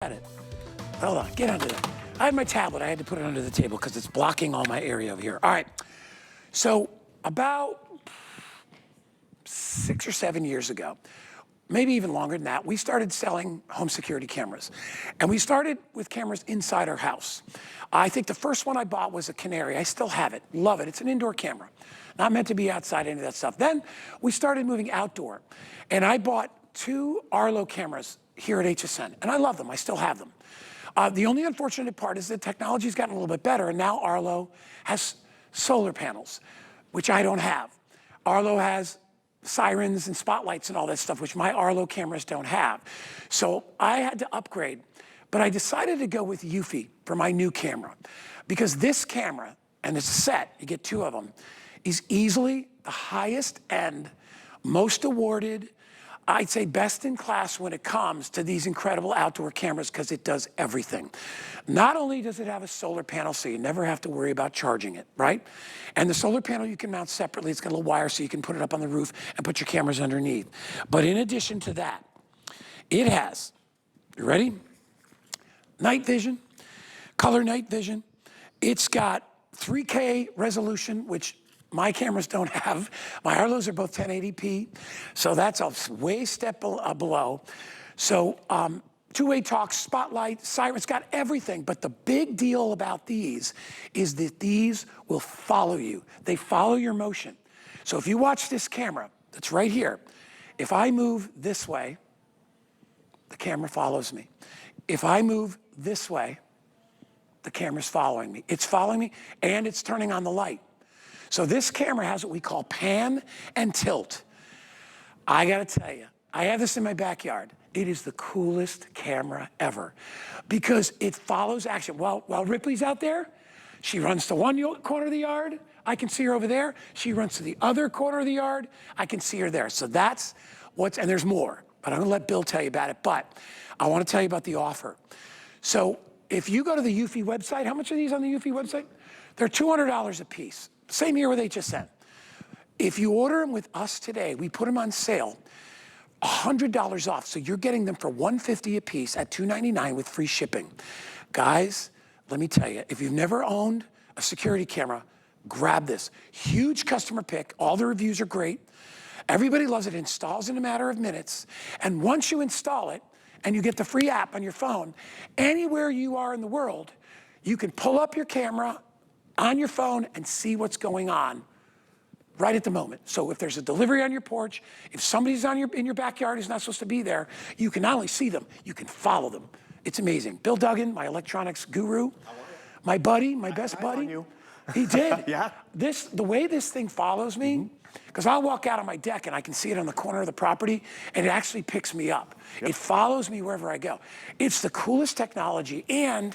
at it. Hold on, get under there. I had my tablet. I had to put it under the table because it's blocking all my area over here. All right. So about 6 or 7 years ago, maybe even longer than that, we started selling home security cameras. And we started with cameras inside our house. I think the first one I bought was a Canary. I still have it. Love it. It's an indoor camera. Not meant to be outside, any of that stuff. Then we started moving outdoor. And I bought 2 Arlo cameras here at HSN. And I love them. I still have them. The only unfortunate part is that technology's gotten a little bit better, and now Arlo has solar panels, which I don't have. Arlo has sirens and spotlights and all that stuff, which my Arlo cameras don't have. So I had to upgrade, but I decided to go with Eufy for my new camera, because this camera, and it's a set, you get 2 of them, is easily the highest end, most awarded, I'd say best in class when it comes to these incredible outdoor cameras, because it does everything. Not only does it have a solar panel, so you never have to worry about charging it, right? And the solar panel you can mount separately. It's got a little wire so you can put it up on the roof and put your cameras underneath. But in addition to that, it has, you ready? Night vision, color night vision. It's got 3K resolution, which my cameras don't have. My Arlos are both 1080p, so that's a way step below. So two-way talk, spotlight, siren, it's got everything. But the big deal about these is that these will follow you. They follow your motion. So if you watch this camera that's right here, if I move this way, the camera follows me. If I move this way, the camera's following me. It's following me, and it's turning on the light. So this camera has what we call pan and tilt. I gotta tell you, I have this in my backyard. It is the coolest camera ever because it follows action. While Ripley's out there, she runs to one corner of the yard. I can see her over there. She runs to the other corner of the yard. I can see her there. So that's what's, and there's more, but I'm gonna let Bill tell you about it. But I wanna tell you about the offer. So if you go to the Eufy website, how much are these on the Eufy website? They're $200 a piece. Same here with HSN. If you order them with us today, we put them on sale, $100 off. So you're getting them for $150 a piece at $299 with free shipping. Guys, let me tell you, if you've never owned a security camera, grab this. Huge customer pick. All the reviews are great. Everybody loves it. It installs in a matter of minutes. And once you install it and you get the free app on your phone, anywhere you are in the world, you can pull up your camera on your phone and see what's going on right at the moment. So if there's a delivery on your porch, if somebody's in your backyard who's not supposed to be there, you can not only see them, you can follow them. It's amazing. Bill Duggan, my electronics guru, my buddy, my best buddy, he did. Yeah. The way this thing follows me, because I'll walk out on my deck and I can see it on the corner of the property, and it actually picks me up. Yep. It follows me wherever I go. It's the coolest technology, and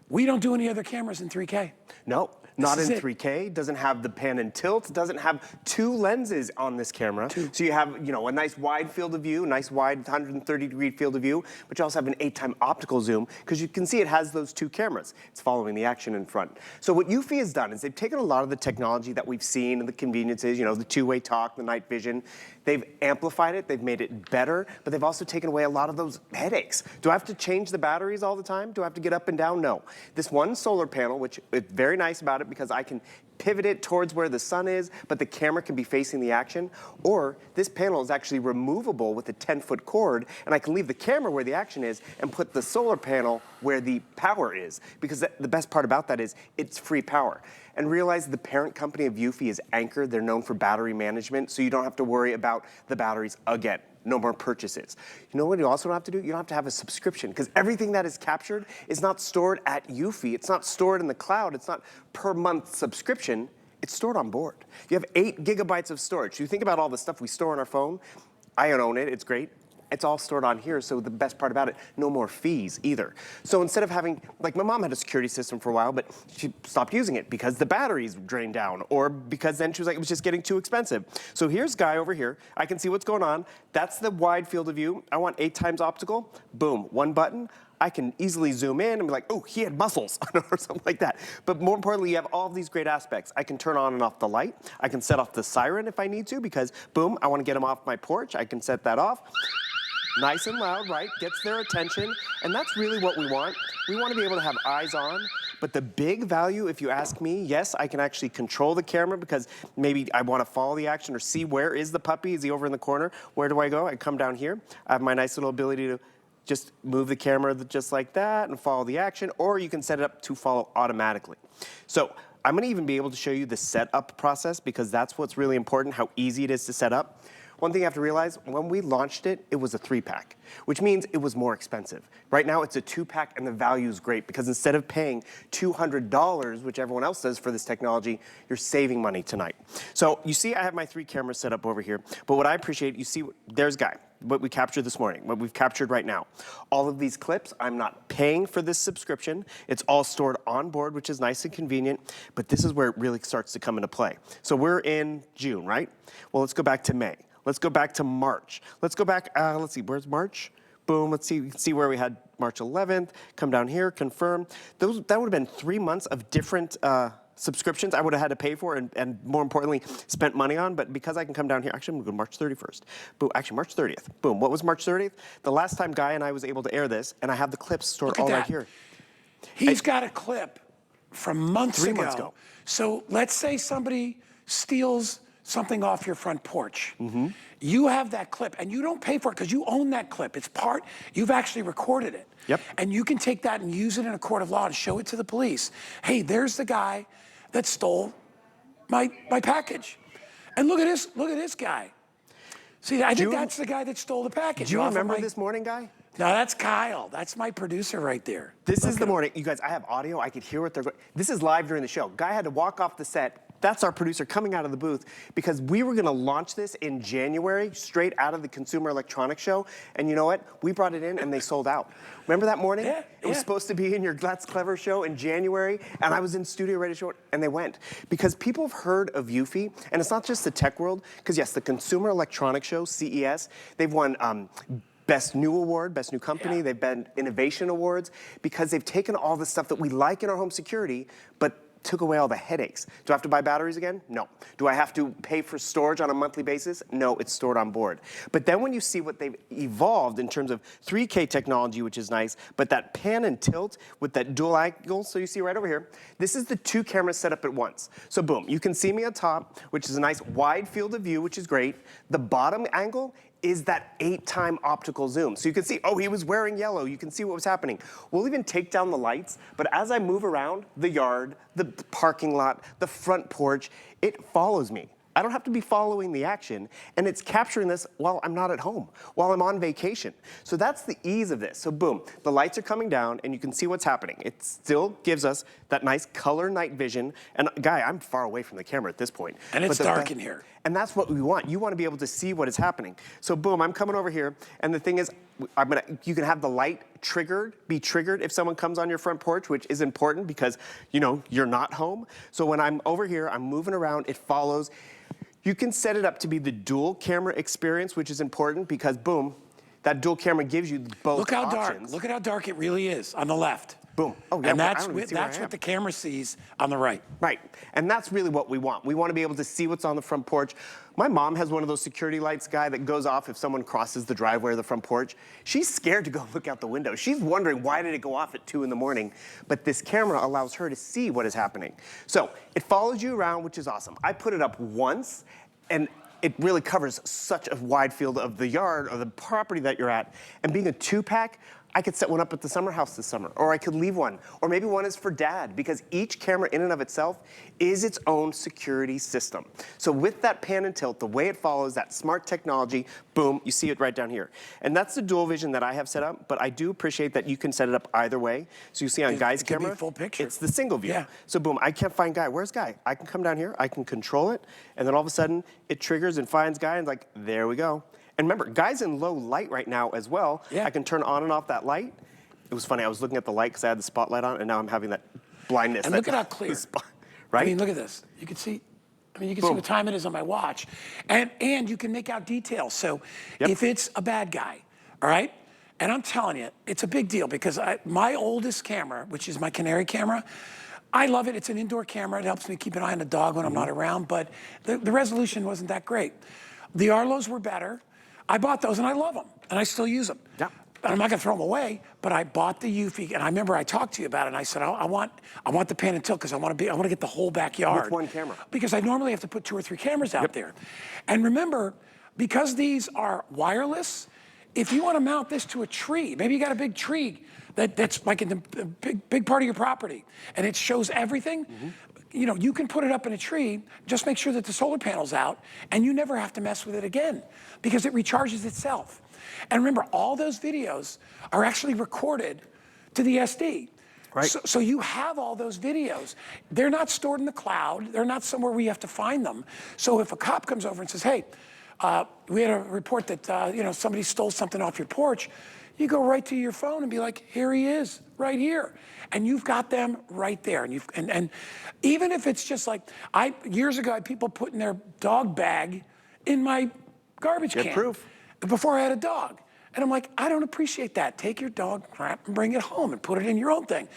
we don't do any other cameras in 3K. No, not in 3K. Doesn't have the pan and tilt. Doesn't have 2 lenses on this camera. 2. So you have, a nice wide field of view, nice wide 130-degree field of view, but you also have an 8-time optical zoom, because you can see it has those 2 cameras. It's following the action in front. So what Eufy has done is they've taken a lot of the technology that we've seen and the conveniences, the two-way talk, the night vision. They've amplified it, they've made it better, but they've also taken away a lot of those headaches. Do I have to change the batteries all the time? Do I have to get up and down? No. This one solar panel, which is very nice about it because I can pivot it towards where the sun is, but the camera can be facing the action. Or this panel is actually removable with a 10-foot cord, and I can leave the camera where the action is and put the solar panel where the power is, because the best part about that is it's free power. And realize the parent company of Eufy is Anchor. They're known for battery management, so you don't have to worry about the batteries again. No more purchases. You know what you also don't have to do? You don't have to have a subscription, because everything that is captured is not stored at Eufy. It's not stored in the cloud. It's not per month subscription. It's stored on board. You have 8 gigabytes of storage. You think about all the stuff we store on our phone. I own it. It's great. It's all stored on here, so the best part about it, no more fees either. So instead of having, like my mom had a security system for a while, but she stopped using it because the batteries drained down, or because then she was like, it was just getting too expensive. So here's Guy over here. I can see what's going on. That's the wide field of view. I want 8 times optical. Boom, 1 button. I can easily zoom in and be like, oh, he had muscles, or something like that. But more importantly, you have all of these great aspects. I can turn on and off the light. I can set off the siren if I need to, because boom, I want to get him off my porch. I can set that off. nice and loud, right? Gets their attention, and that's really what we want. We want to be able to have eyes on, but the big value, if you ask me, yes, I can actually control the camera because maybe I want to follow the action or see where is the puppy, is he over in the corner? Where do I go? I come down here. I have my nice little ability to just move the camera just like that and follow the action, or you can set it up to follow automatically. So I'm gonna even be able to show you the setup process because that's what's really important, how easy it is to set up. One thing you have to realize, when we launched it, it was a 3-pack, which means it was more expensive. Right now it's a 2-pack and the value is great because instead of paying $200, which everyone else does for this technology, you're saving money tonight. So you see I have my 3 cameras set up over here, but what I appreciate, you see, there's Guy, what we captured this morning, what we've captured right now. All of these clips, I'm not paying for this subscription. It's all stored on board, which is nice and convenient, but this is where it really starts to come into play. So we're in June, right? Well, let's go back to May. Let's go back to March. Let's go back, let's see, where's March? Boom, let's see, you can see where we had March 11th, come down here, confirm. That would have been 3 months of different subscriptions I would have had to pay for and more importantly, spent money on, but because I can come down here, actually I'm gonna go March 31st. Boom, actually March 30th. Boom, what was March 30th? The last time Guy and I was able to air this, and I have the clips stored all right here. He's got a clip from months 3 months ago. So let's say somebody steals something off your front porch. You have that clip and you don't pay for it because you own that clip. It's part, you've actually recorded it. Yep. And you can take that and use it in a court of law to show it to the police. Hey, there's the guy that stole my package. And look at this guy. See, I think that's the guy that stole the package. Do you remember this morning, Guy? No, that's Kyle. That's my producer right there. This is the morning. You guys, I have audio. I could hear what they're going. This is live during the show. Guy had to walk off the set. That's our producer coming out of the booth because we were going to launch this in January, straight out of the Consumer Electronics Show. And you know what? We brought it in and they sold out. Remember that morning? Yeah, It was supposed to be in your That's Clever show in January, and I was in studio ready to show it, and they went. Because people have heard of Eufy, and it's not just the tech world, because yes, the Consumer Electronics Show, CES, they've won Best New Award, Best New Company, they've been Innovation Awards, because they've taken all the stuff that we like in our home security, but took away all the headaches. Do I have to buy batteries again? No. Do I have to pay for storage on a monthly basis? No, it's stored on board. But then when you see what they've evolved in terms of 3K technology, which is nice, but that pan and tilt with that dual angle, so you see right over here, this is the 2 cameras set up at once. So boom, you can see me on top, which is a nice wide field of view, which is great. The bottom angle is that 8-time optical zoom. So you can see, oh, he was wearing yellow. You can see what was happening. We'll even take down the lights, but as I move around the yard, the parking lot, the front porch, it follows me. I don't have to be following the action, and it's capturing this while I'm not at home, while I'm on vacation. So that's the ease of this. So boom, the lights are coming down, and you can see what's happening. It still gives us that nice color night vision. And Guy, I'm far away from the camera at this point. And it's dark in here. And that's what we want. You want to be able to see what is happening. So boom, I'm coming over here, and the thing is, you can have the light be triggered if someone comes on your front porch, which is important because, you know, you're not home. So when I'm over here, I'm moving around, it follows. You can set it up to be the dual camera experience, which is important because boom, that dual camera gives you both Look how options. dark. Look at how dark it really is on the left. Boom. Oh, yeah, and that's what what the camera sees on the right. Right. And that's really what we want. We want to be able to see what's on the front porch. My mom has one of those security lights, Guy, that goes off if someone crosses the driveway or the front porch. She's scared to go look out the window. She's wondering, why did it go off at 2 in the morning? But this camera allows her to see what is happening. So it follows you around, which is awesome. I put it up once, and it really covers such a wide field of the yard or the property that you're at. And being a 2-pack, I could set one up at the summer house this summer, or I could leave one, or maybe one is for dad, because each camera in and of itself is its own security system. So with that pan and tilt, the way it follows, that smart technology, boom, you see it right down here. And that's the dual vision that I have set up, but I do appreciate that you can set it up either way. So you see on Guy's camera, be full picture. It's the single view. Yeah. So boom, I can't find Guy. Where's Guy? I can come down here, I can control it, and then all of a sudden, it triggers and finds Guy, and like, there we go. And remember, Guy's in low light right now as well. Yeah. I can turn on and off that light. It was funny, I was looking at the light because I had the spotlight on, and now I'm having that blindness. And look at how clear. Right? I mean, look at this. You can see, see what time it is on my watch. And you can make out details. So if it's a bad guy, all right? And I'm telling you, it's a big deal because my oldest camera, which is my Canary camera, I love it. It's an indoor camera. It helps me keep an eye on the dog when I'm not around, but the resolution wasn't that great. The Arlos were better. I bought those and I love them. and I still use them. Yeah. But I'm not gonna throw them away, but I bought the Eufy, and I remember I talked to you about it, and I said, I want the pan and tilt, because I want to get the whole backyard. With one camera. Because I normally have to put 2 or 3 cameras out there. And remember, because these are wireless, if you want to mount this to a tree, maybe you got a big tree that's like in the big part of your property, and it shows everything, you know, you can put it up in a tree, just make sure that the solar panel's out, and you never have to mess with it again, because it recharges itself. And remember, all those videos are actually recorded to the SD. Right. So you have all those videos. They're not stored in the cloud. They're not somewhere where you have to find them. So if a cop comes over and says, hey, we had a report that you know, somebody stole something off your porch, you go right to your phone and be like, here he is, right here. And you've got them right there. And even if it's just like, years ago, I had people putting their dog bag in my garbage can. Proof. Before I had a dog. And I'm like, I don't appreciate that. Take your dog crap and bring it home and put it in your own thing.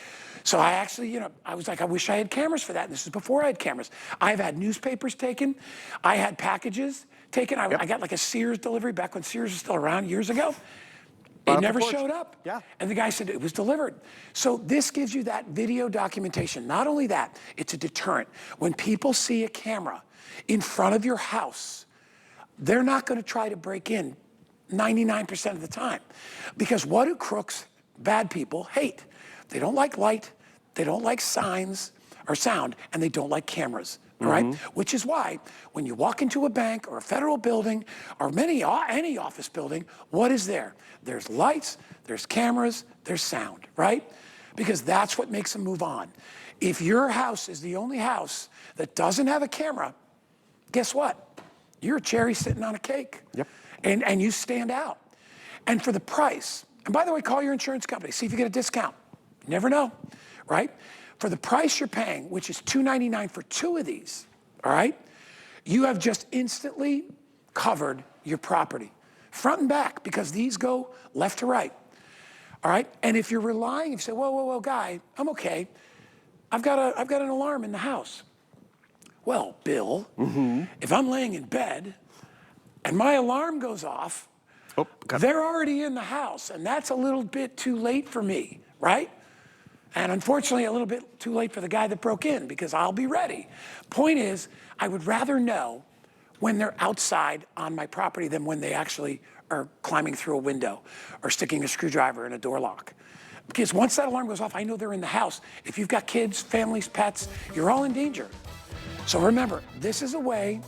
So I actually, you know, I was like, I wish I had cameras for that. And this is before I had cameras. I've had newspapers taken. I had packages taken. I got like a Sears delivery back when Sears was still around years ago. It never showed up. Yeah. And the guy said it was delivered. So this gives you that video documentation. Not only that, it's a deterrent. When people see a camera in front of your house, they're not going to try to break in 99% of the time. Because what do crooks, bad people, hate? They don't like light, they don't like signs or sound, and they don't like cameras, all right? Which is why when you walk into a bank or a federal building or any office building, what is there? There's lights, there's cameras, there's sound, right? Because that's what makes them move on. If your house is the only house that doesn't have a camera, guess what? You're a cherry sitting on a cake. Yep. And you stand out. And for the price, and by the way, call your insurance company, see if you get a discount. You never know, right? For the price you're paying, which is $299 for 2 of these, all right? You have just instantly covered your property, front and back, because these go left to right, all right? And if you're relying, if you say, whoa, guy, I'm okay. I've got an alarm in the house. Well, Bill, if I'm laying in bed and my alarm goes off, they're already in the house, and that's a little bit too late for me, right? And unfortunately, a little bit too late for the guy that broke in, because I'll be ready. Point is, I would rather know when they're outside on my property than when they actually are climbing through a window or sticking a screwdriver in a door lock. Because once that alarm goes off, I know they're in the house. If you've got kids, families, pets, you're all in danger. So remember, this is a way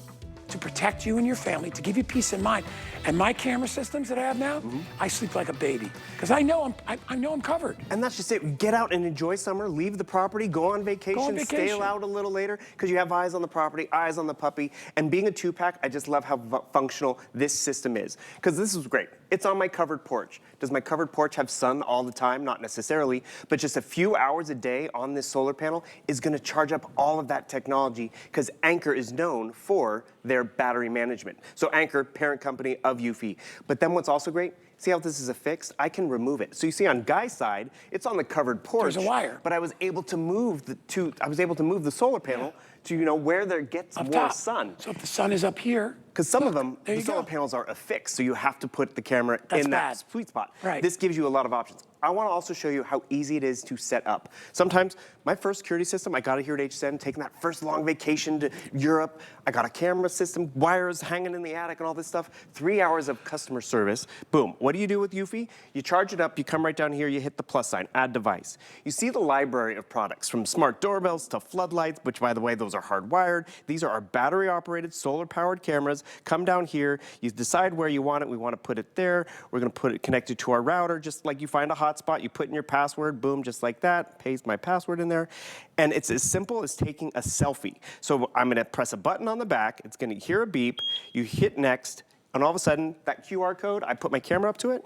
to protect you and your family, to give you peace of mind. And my camera systems that I have now, I sleep like a baby, because I know I'm covered. And that's just it. Get out and enjoy summer, leave the property, go on vacation, stay out a little later, because you have eyes on the property, eyes on the puppy. And being a 2-pack, I just love how functional this system is, because this is great. It's on my covered porch. Does my covered porch have sun all the time? Not necessarily, but just a few hours a day on this solar panel is going to charge up all of that technology, because Anker is known for their battery management. So Anker, parent company of Eufy. But then what's also great, see how this is affixed? I can remove it. So you see on Guy's side, it's on the covered porch. There's a wire. But I was able to move the solar panel to, you know, where there gets more sun. So if the sun is up here, because some of them, the solar panels are affixed, so you have to put the camera in that sweet spot. Right. This gives you a lot of options. I want to also show you how easy it is to set up. Sometimes, my first security system, I got it here at HSN, taking that first long vacation to Europe. I got a camera system, wires hanging in the attic and all this stuff. 3 hours of customer service. Boom. What do you do with Eufy? You charge it up, you come right down here, you hit the plus sign, add device. You see the library of products, from smart doorbells to floodlights, which, by the way, those are hardwired. These are our battery-operated, solar-powered cameras. Come down here, you decide where you want it. We want to put it there. We're going to put it connected to our router, just like you find a hotspot. You put in your password, boom, just like that. Paste my password in there. And it's as simple as taking a selfie. So I'm going to press a button on the back. It's going to hear a beep. You hit next, and all of a sudden, that QR code, I put my camera up to it.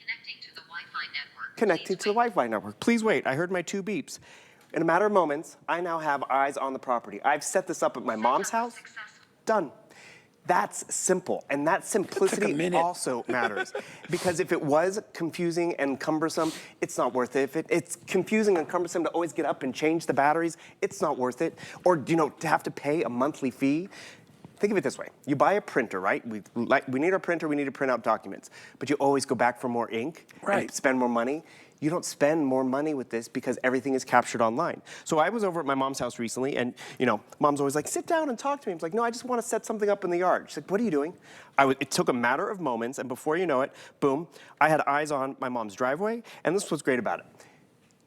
Connecting to the Wi-Fi network. Connecting to the Wi-Fi network. Please wait. I heard my 2 beeps. In a matter of moments, I now have eyes on the property. I've set this up at my mom's house. Done. That's simple, and that simplicity also matters. Because if it was confusing and cumbersome, it's not worth it. If it's confusing and cumbersome to always get up and change the batteries, it's not worth it. Or, you know, to have to pay a monthly fee. think of it this way. You buy a printer, right? We need our printer, we need to print out documents. But you always go back for more ink and spend more money. You don't spend more money with this because everything is captured online. So I was over at my mom's house recently, and mom's always like, sit down and talk to me. I was like, no, I just want to set something up in the yard. She's like, what are you doing? It took a matter of moments, and before you know it, boom, I had eyes on my mom's driveway, and this was what's great about it.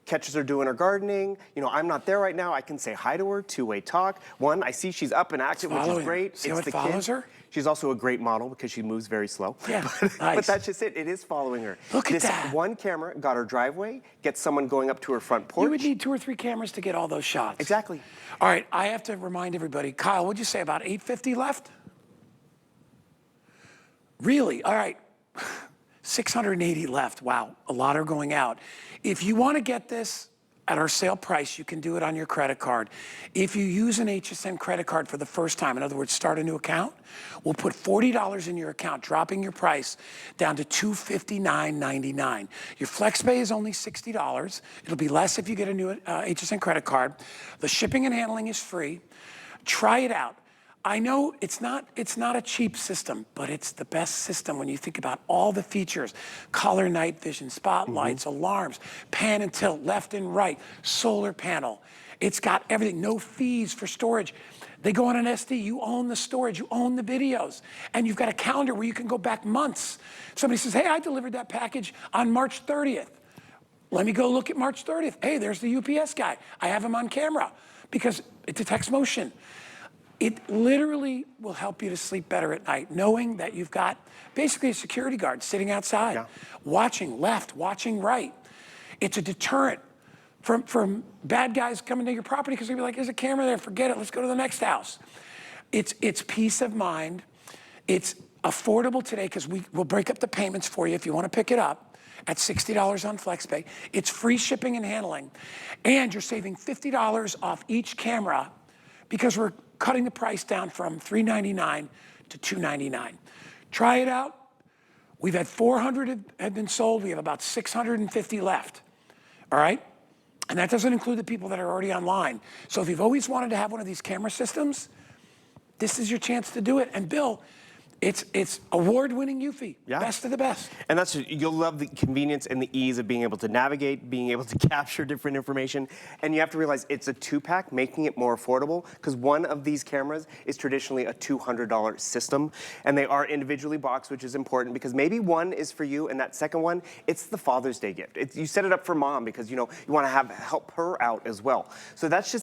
Catches her doing her gardening. I'm not there right now. I can say hi to her, two-way talk. One, I see she's up and active, which is great. See how it follows her? She's also a great model because she moves very slow. Yeah, But that's just it. It is following her. Look at that. This one camera got her driveway, gets someone going up to her front porch. You would need 2 or 3 cameras to get all those shots. Exactly. All right, I have to remind everybody. Kyle, what'd you say, about 850 left? Really? All right. 680 left. Wow, a lot are going out. If you want to get this at our sale price, you can do it on your credit card. If you use an HSN credit card for the first time, in other words, start a new account, we'll put $40 in your account, dropping your price down to $259.99. Your FlexPay is only $60. It'll be less if you get a new HSN credit card. The shipping and handling is free. Try it out. I know it's not a cheap system, but it's the best system when you think about all the features: color night vision, spotlights, alarms, pan and tilt, left and right, solar panel. It's got everything, no fees for storage. They go on an SD, you own the storage, you own the videos, and you've got a calendar where you can go back months. Somebody says, hey, I delivered that package on March 30th. Let me go look at March 30th. Hey, there's the UPS guy. I have him on camera because it detects motion. It literally will help you to sleep better at night, knowing that you've got basically a security guard sitting outside, watching left, watching right. It's a deterrent from bad guys coming to your property because they'll be like, there's a camera there, forget it, let's go to the next house. It's peace of mind. It's affordable today because we'll break up the payments for you if you want to pick it up at $60 on FlexPay. It's free shipping and handling, and you're saving $50 off each camera because we're cutting the price down from $399 to $299. Try it out. We've had 400 have been sold. We have about 650 left, all right? And that doesn't include the people that are already online. So if you've always wanted to have one of these camera systems, this is your chance to do it. And Bill, it's award-winning Eufy, best of the best. And you'll love the convenience and the ease of being able to navigate, being able to capture different information. And you have to realize it's a 2-pack, making it more affordable, because one of these cameras is traditionally a $200 system, and they are individually boxed, which is important because maybe one is for you, and that second one, it's the Father's Day gift. You set it up for mom because you want to help her out as well. So that's just